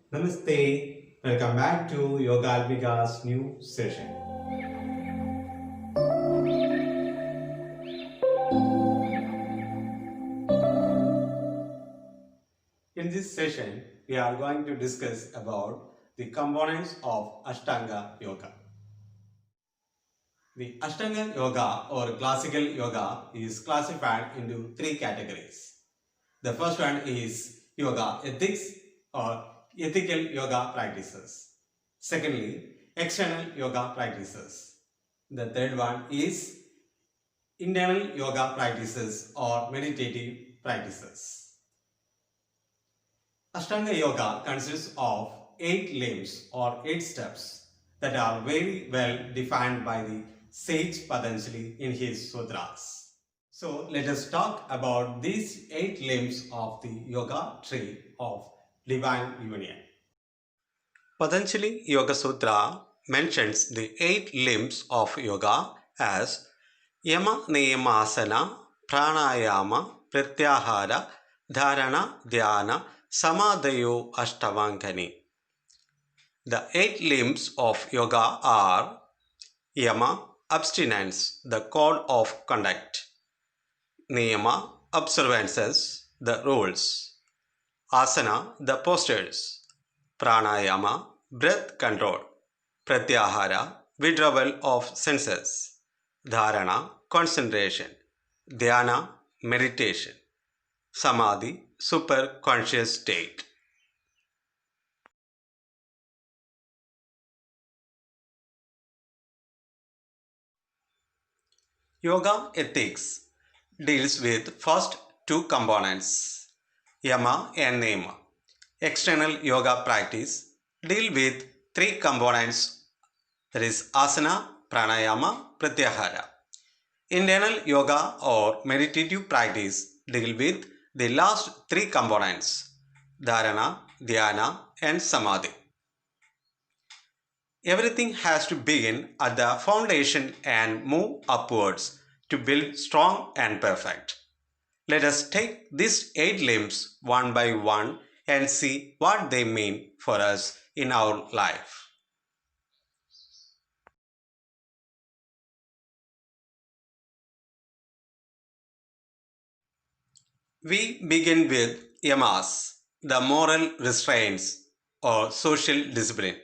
Namaste. Welcome back to Yoga Almika's new session. In this session, we are going to discuss about the components of Ashtanga Yoga. The Ashtanga Yoga or classical yoga is classified into three categories. The first one is yoga ethics or ethical yoga practices. Secondly, external yoga practices. The third one is internal yoga practices or meditative practices. Ashtanga Yoga consists of 8 limbs or 8 steps that are very well defined by the sage Patanjali in his sutras. So let us talk about these 8 limbs of the yoga tree of divine union. Patanjali Yoga Sutra mentions the 8 limbs of yoga as Yama Niyamasana, Pranayama, Pratyahara, Dharana, Dhyana, Samadhayo Ashtavankani. The 8 limbs of yoga are Yama, abstinence, the code of conduct. Niyama, observances, the rules. Asana, the postures. Pranayama, breath control. Pratyahara, withdrawal of senses. Dharana, concentration. Dhyana, meditation. Samadhi, superconscious state. Yoga ethics deals with first two components, Yama and Niyama. External yoga practice deal with three components, that is asana, pranayama, pratyahara. Internal yoga or meditative practice deal with the last three components, dharana, dhyana and samadhi. Everything has to begin at the foundation and move upwards to build strong and perfect. Let us take these 8 limbs one by one and see what they mean for us in our life. We begin with yamas, the moral restraints or social discipline,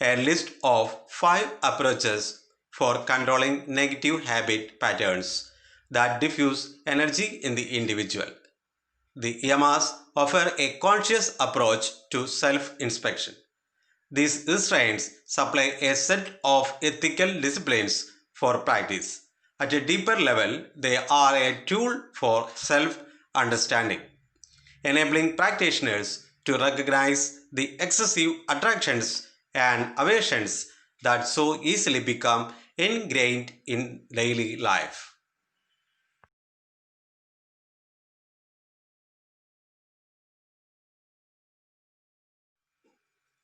a list of 5 approaches for controlling negative habit patterns that diffuse energy in the individual. The yamas offer a conscious approach to self-inspection. These restraints supply a set of ethical disciplines for practice. At a deeper level, they are a tool for self-understanding, enabling practitioners to recognize the excessive attractions and aversions that so easily become ingrained in daily life.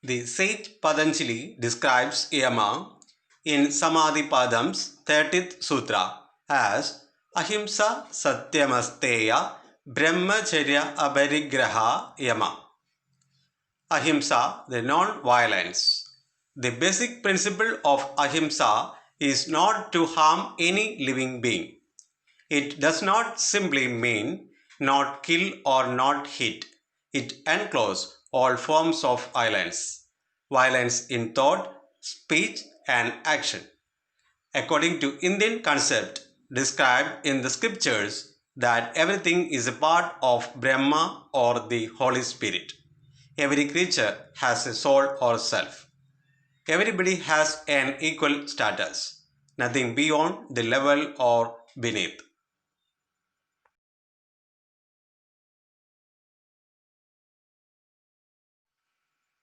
The sage Patanjali describes Yama in Samadhi Padam's 30th Sutra as Ahimsa Satyamasteya Brahmacharya Abharigraha Yama. Ahimsa, the non-violence. The basic principle of Ahimsa is not to harm any living being. It does not simply mean not kill or not hit. It encloses all forms of violence. Violence in thought, speech and action. According to Indian concept described in the scriptures that everything is a part of Brahma or the Holy Spirit. Every creature has a soul or self. Everybody has an equal status, nothing beyond the level or beneath.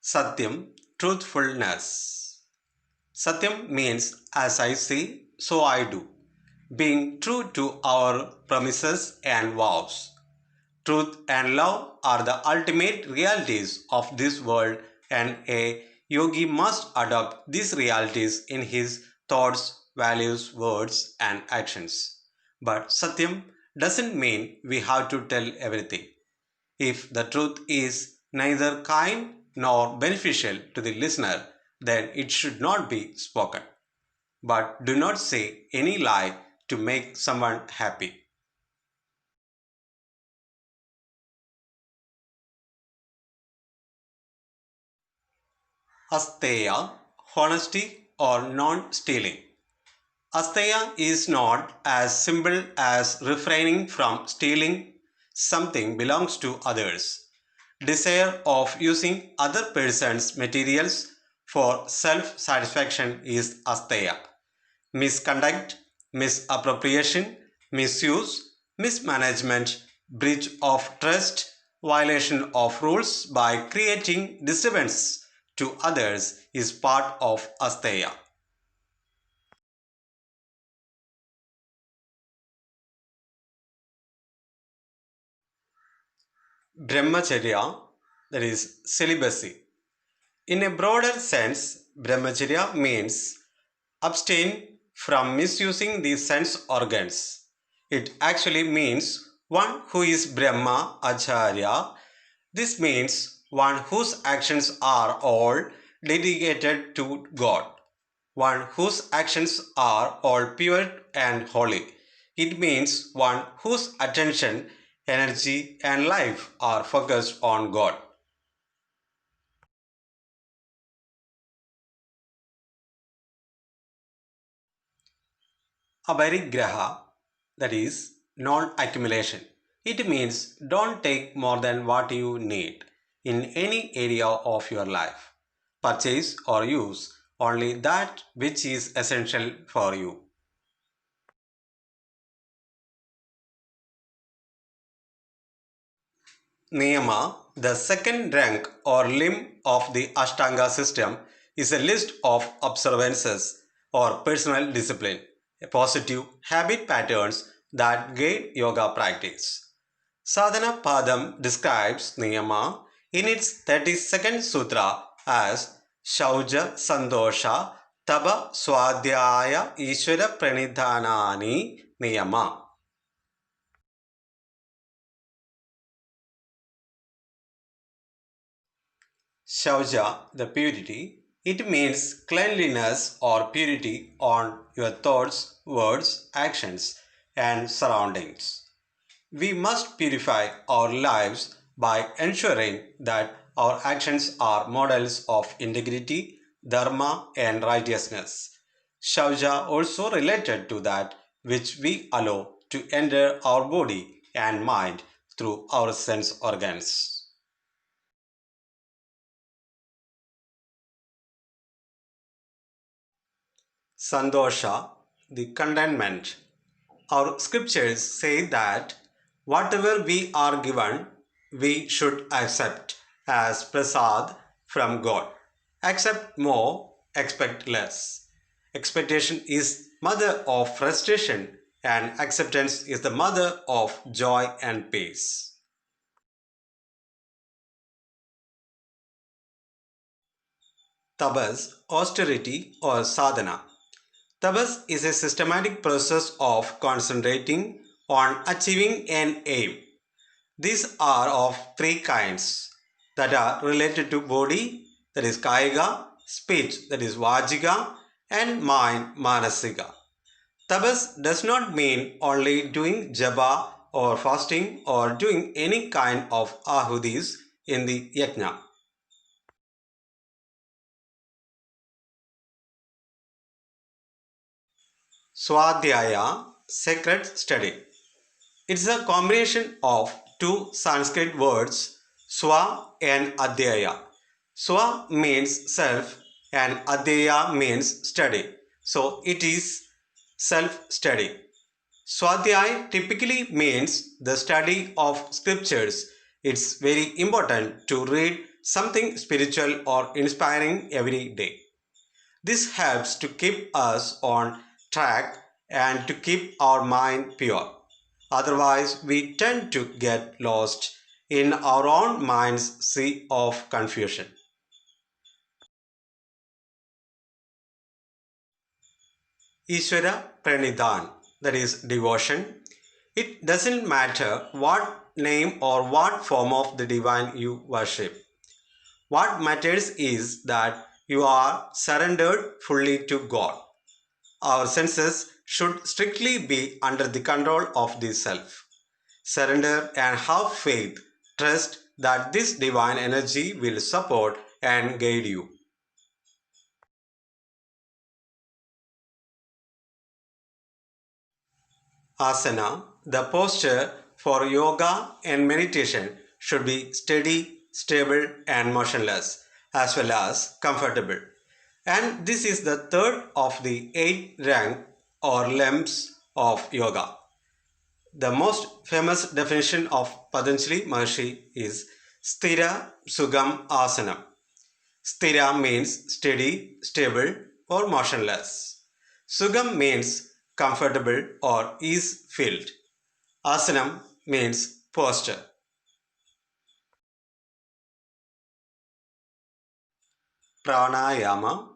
Satyam, truthfulness. Satyam means as I say, so I do. Being true to our promises and vows. Truth and love are the ultimate realities of this world, and a yogi must adopt these realities in his thoughts, values, words, and actions. But Satyam doesn't mean we have to tell everything. If the truth is neither kind nor beneficial to the listener, then it should not be spoken. But do not say any lie to make someone happy. Asteya, honesty or non-stealing. Asteya is not as simple as refraining from stealing something belongs to others. Desire of using other person's materials for self-satisfaction is asteya. Misconduct, misappropriation, misuse, mismanagement, breach of trust, violation of rules by creating disturbance to others is part of asteya. Brahmacharya, that is celibacy. In a broader sense, brahmacharya means abstain from misusing the sense organs. It actually means one who is Brahma Acharya. This means one whose actions are all dedicated to God, one whose actions are all pure and holy. It means one whose attention, energy, and life are focused on God. Aparigraha, that is non-accumulation. It means don't take more than what you need in any area of your life. Purchase or use only that which is essential for you. Niyama, the second rank or limb of the Ashtanga system, is a list of observances or personal discipline, positive habit patterns that guide yoga practice. Sadhana Padam describes Niyama in its 32nd sutra as Shauja Sandosha Taba Swadhyaya Ishvara Pranidhanani Niyama. Shauja, the purity, it means cleanliness or purity on your thoughts, words, actions, and surroundings. We must purify our lives by ensuring that our actions are models of integrity, dharma, and righteousness. Shauja also related to that which we allow to enter our body and mind through our sense organs. Sandosha, the contentment. Our scriptures say that whatever we are given, we should accept as prasad from God. Accept more, expect less. Expectation is mother of frustration and acceptance is the mother of joy and peace. Tabas, austerity or sadhana. Tapas is a systematic process of concentrating on achieving an aim. These are of three kinds that are related to body, that is kaiga, speech, that is vajika, and mind, manasika. Tapas does not mean only doing japa or fasting or doing any kind of ahudis in the yajna. Swadhyaya, sacred study. It's a combination of two Sanskrit words, swa and adhyaya. Swa means self and adhyaya means study. So it is self study. Swadhyaya typically means the study of scriptures. It's very important to read something spiritual or inspiring every day. This helps to keep us on track and to keep our mind pure. Otherwise, we tend to get lost in our own mind's sea of confusion. Ishvara Pranidhan, that is devotion. It doesn't matter what name or what form of the divine you worship. What matters is that you are surrendered fully to God. Our senses should strictly be under the control of the self. Surrender and have faith. Trust that this divine energy will support and guide you. Asana, the posture for yoga and meditation should be steady, stable, and motionless, as well as comfortable. And this is the third of the eight rank or limbs of yoga. The most famous definition of Patanjali Maharshi is Sthira Sugam Asanam. Sthira means steady, stable, or motionless. Sugam means comfortable or ease filled. Asanam means posture. Pranayama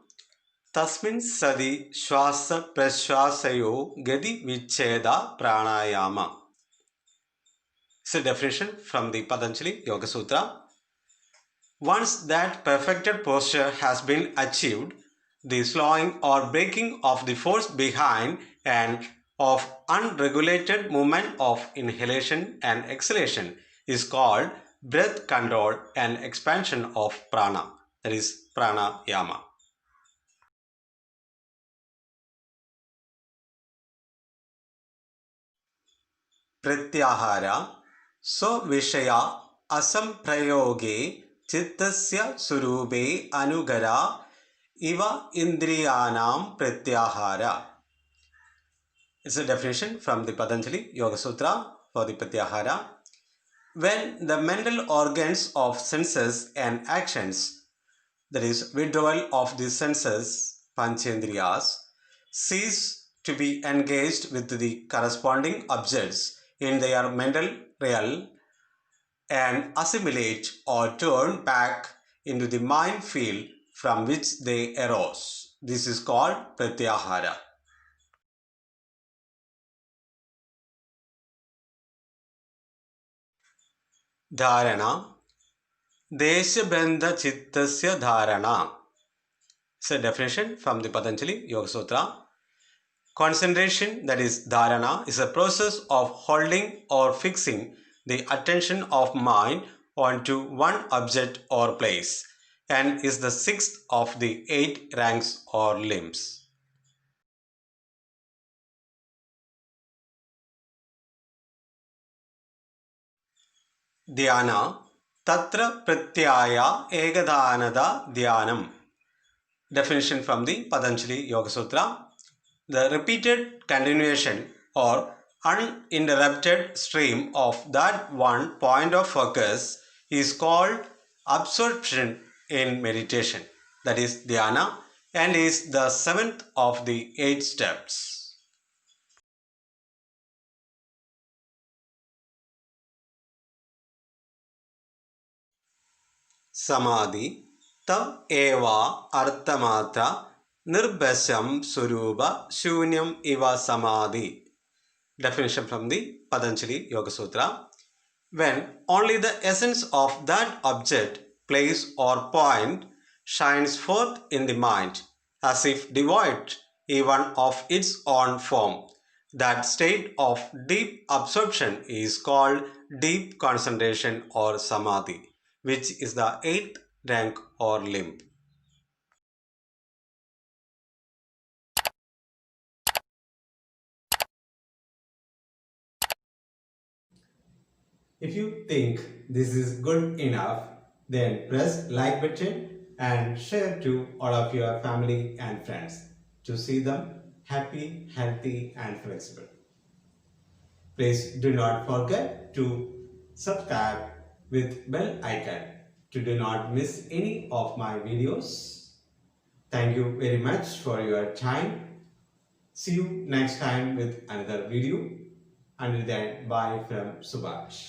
Tasmin sadi shwasa prashwasayo gadi vicheda pranayama. It's a definition from the Patanjali Yoga Sutra. Once that perfected posture has been achieved, the slowing or breaking of the force behind and of unregulated movement of inhalation and exhalation is called breath control and expansion of prana, that is pranayama. प्रत्याहार स्वविषया असंप्रयोगे चित्तस्य स्वरूपे अनुगरा इव इंद्रियाणां प्रत्याहार. It's a definition from the Patanjali Yoga Sutra for the pratyahara. When the mental organs of senses and actions, that is withdrawal of the senses, panchendriyas, cease to be engaged with the corresponding objects in their mental realm and assimilate or turn back into the mind field from which they arose. This is called pratyahara. Dharana Deshabandha Chittasya Dharana. It's a definition from the Patanjali Yoga Sutra. Concentration, that is dharana, is a process of holding or fixing the attention of mind onto one object or place and is the sixth of the eight ranks or limbs. Dhyana Tatra Pratyaya Egadhanada Dhyanam. Definition from the Patanjali Yoga Sutra. The repeated continuation or uninterrupted stream of that one point of focus is called absorption in meditation, that is dhyana, and is the seventh of the eight steps. Samadhi tam eva arthamatra nirbhasham surupa shunyam eva samadhi. Definition from the Patanjali Yoga Sutra. When only the essence of that object, place or point shines forth in the mind as if devoid even of its own form, that state of deep absorption is called deep concentration or samadhi, which is the eighth rank or limb. If you think this is good enough, then press like button and share to all of your family and friends to see them happy, healthy and flexible. Please do not forget to subscribe with bell icon to do not miss any of my videos. Thank you very much for your time. See you next time with another video. Until then, bye from Subhash.